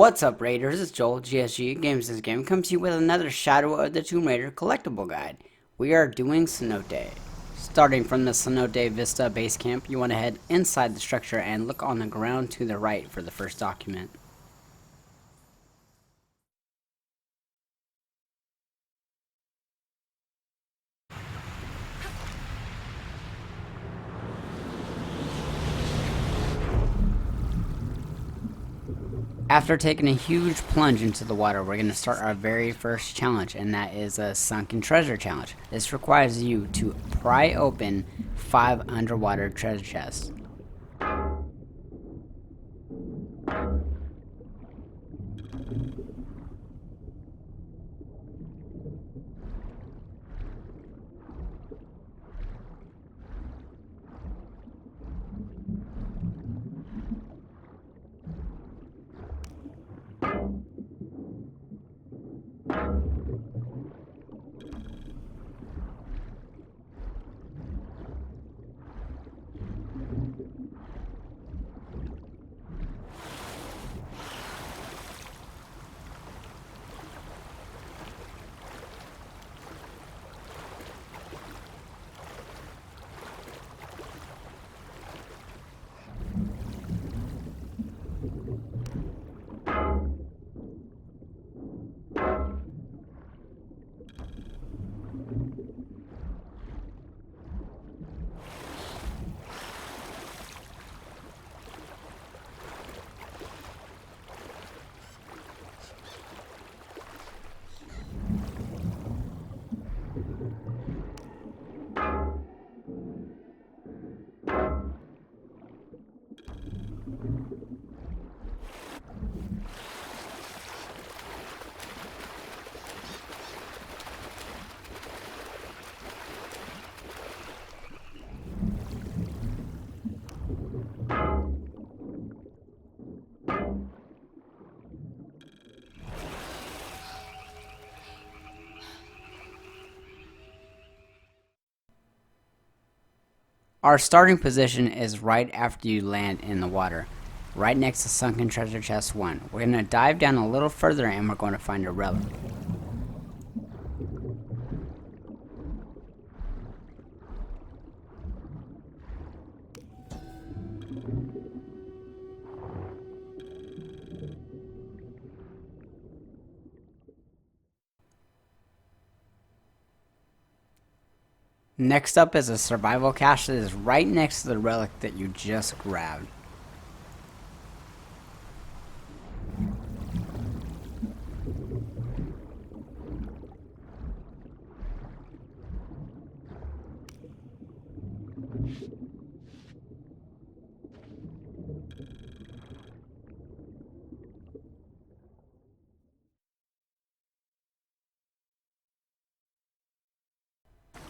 What's up, Raiders? It's Joel, GSG Games. This game comes to you with another Shadow of the Tomb Raider collectible guide. We are doing Cenote. Starting from the Cenote Vista base camp, you want to head inside the structure and look on the ground to the right for the first document. After taking a huge plunge into the water, we're going to start our very first challenge, and that is a Sunken Treasure Challenge. This requires you to pry open 5 underwater treasure chests. Our starting position is right after you land in the water, right next to Sunken Treasure Chest 1. We're going to dive down a little further and we're going to find a relic. Next up is a survival cache that is right next to the relic that you just grabbed.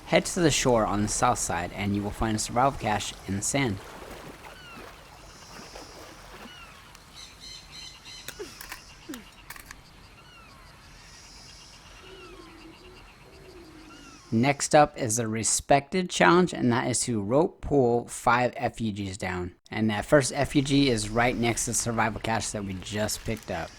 Head to the shore on the south side and you will find a survival cache in the sand. Next up is the Respected Challenge, and that is to rope pull 5 effigies down. And that first effigy is right next to the survival cache that we just picked up.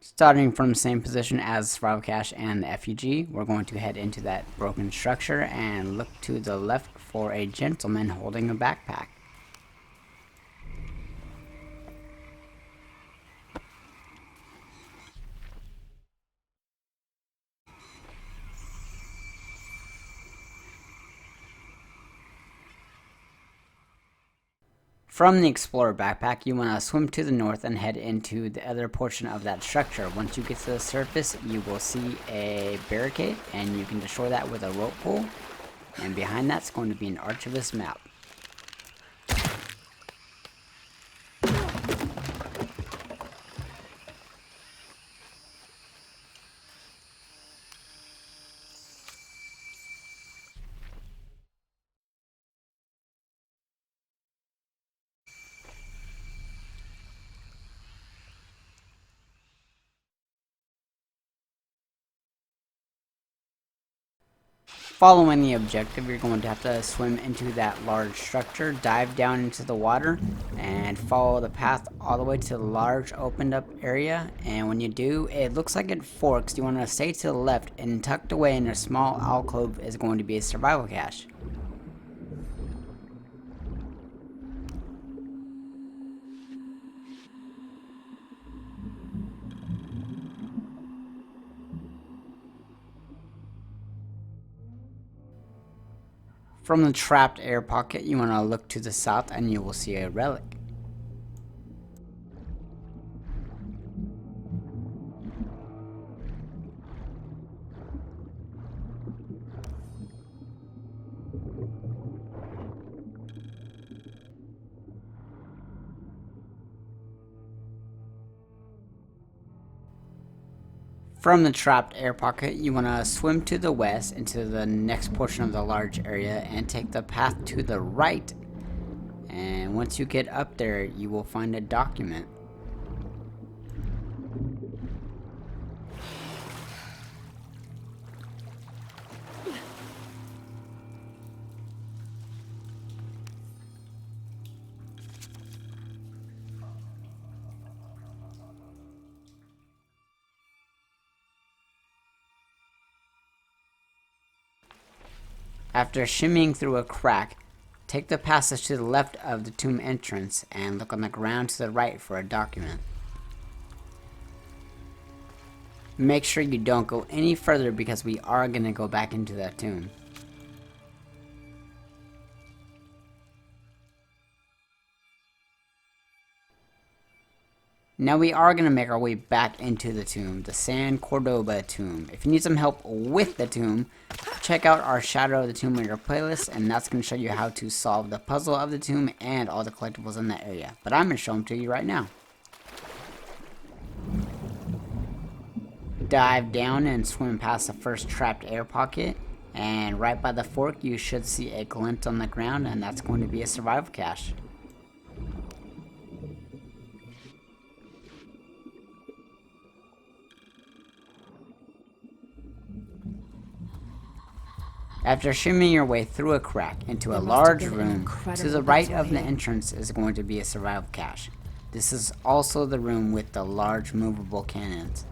Starting from the same position as survival cache and the effigy, we're going to head into that broken structure and look to the left for a gentleman holding a backpack. From the Explorer backpack, you want to swim to the north and head into the other portion of that structure. Once you get to the surface, you will see a barricade, and you can destroy that with a rope pull. And behind that's going to be an Archivist Map. Following the objective, you're going to have to swim into that large structure, dive down into the water, and follow the path all the way to the large opened up area. And when you do, it looks like it forks. You want to stay to the left, and tucked away in a small alcove is going to be a survival cache. From the trapped air pocket, you want to look to the south and you will see a relic. From the trapped air pocket, you want to swim to the west into the next portion of the large area and take the path to the right. And once you get up there, you will find a document. After shimmying through a crack, take the passage to the left of the tomb entrance and look on the ground to the right for a document. Make sure you don't go any further because we are going to go back into that tomb. Now we are going to make our way back into the tomb, the Cordoba Tomb. If you need some help with the tomb, check out our Shadow of the Tomb Raider playlist, and that's going to show you how to solve the puzzle of the tomb and all the collectibles in that area. But I'm going to show them to you right now. Dive down and swim past the first trapped air pocket, and right by the fork you should see a glint on the ground, and that's going to be a survival cache. After shimmying your way through a crack into a large room, to the right of the entrance is going to be a survival cache. This is also the room with the large movable cannons.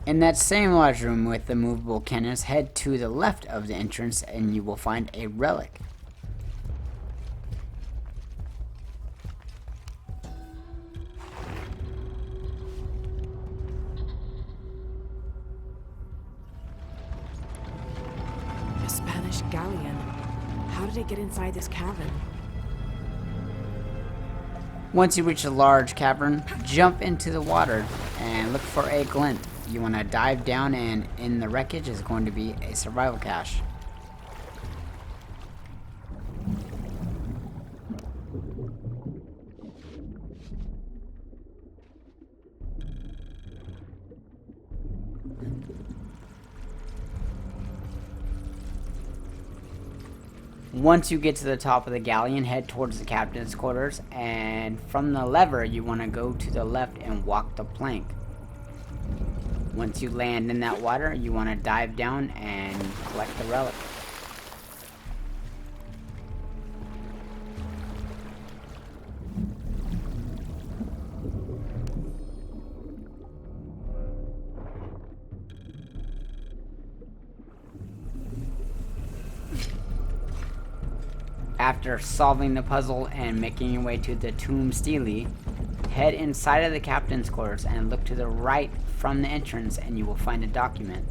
In that same large room with the movable cannons, head to the left of the entrance and you will find a relic. Galleon. How did it get inside this cavern? Once you reach a large cavern, jump into the water and look for a glint. You want to dive down, and in the wreckage is going to be a survival cache. Once you get to the top of the galleon, head towards the captain's quarters, and from the lever you want to go to the left and walk the plank. Once you land in that water, you want to dive down and collect the relic. After solving the puzzle and making your way to the tomb stele, head inside of the captain's quarters and look to the right from the entrance and you will find a document.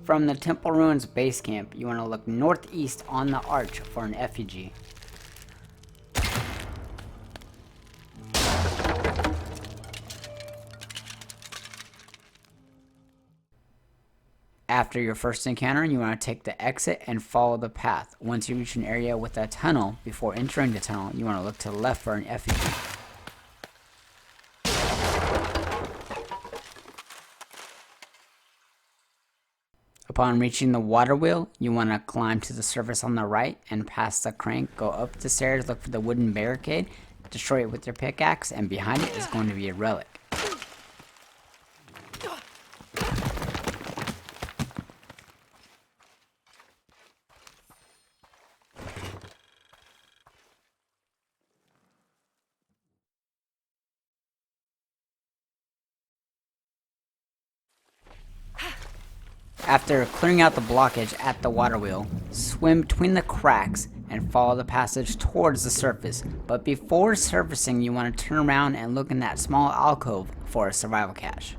From the Temple Ruins base camp, you want to look northeast on the arch for an effigy. After your first encounter, you want to take the exit and follow the path. Once you reach an area with a tunnel, before entering the tunnel, you want to look to the left for an effigy. Upon reaching the water wheel, you want to climb to the surface on the right and past the crank, go up the stairs, look for the wooden barricade, destroy it with your pickaxe, and behind it is going to be a relic. After clearing out the blockage at the water wheel, swim between the cracks and follow the passage towards the surface. But before surfacing, you want to turn around and look in that small alcove for a survival cache.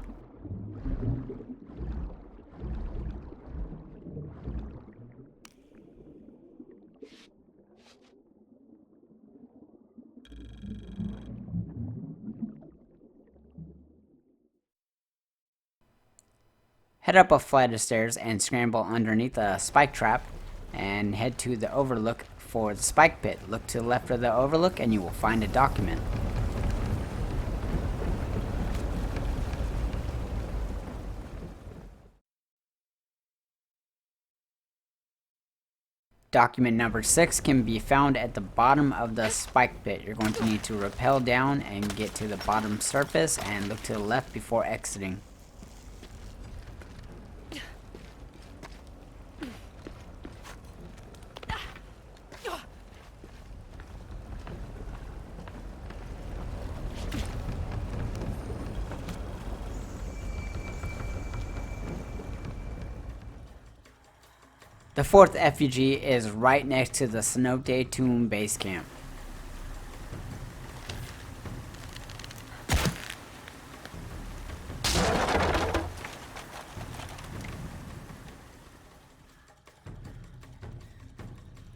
Head up a flight of stairs and scramble underneath a spike trap and head to the overlook for the spike pit. Look to the left of the overlook and you will find a document. Document number 6 can be found at the bottom of the spike pit. You're going to need to rappel down and get to the bottom surface and look to the left before exiting. The 4th effigy is right next to the Cenote Tomb base camp.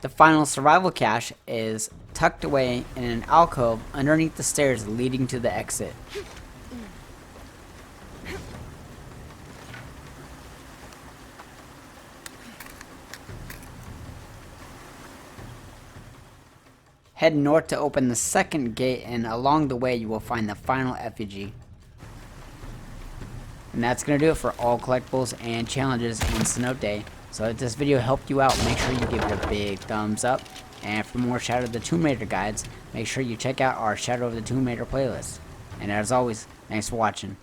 The final survival cache is tucked away in an alcove underneath the stairs leading to the exit. Head north to open the second gate, and along the way you will find the final effigy. And that's going to do it for all collectibles and challenges in Cenote. So if this video helped you out, make sure you give it a big thumbs up. And for more Shadow of the Tomb Raider guides, make sure you check out our Shadow of the Tomb Raider playlist. And as always, thanks for watching.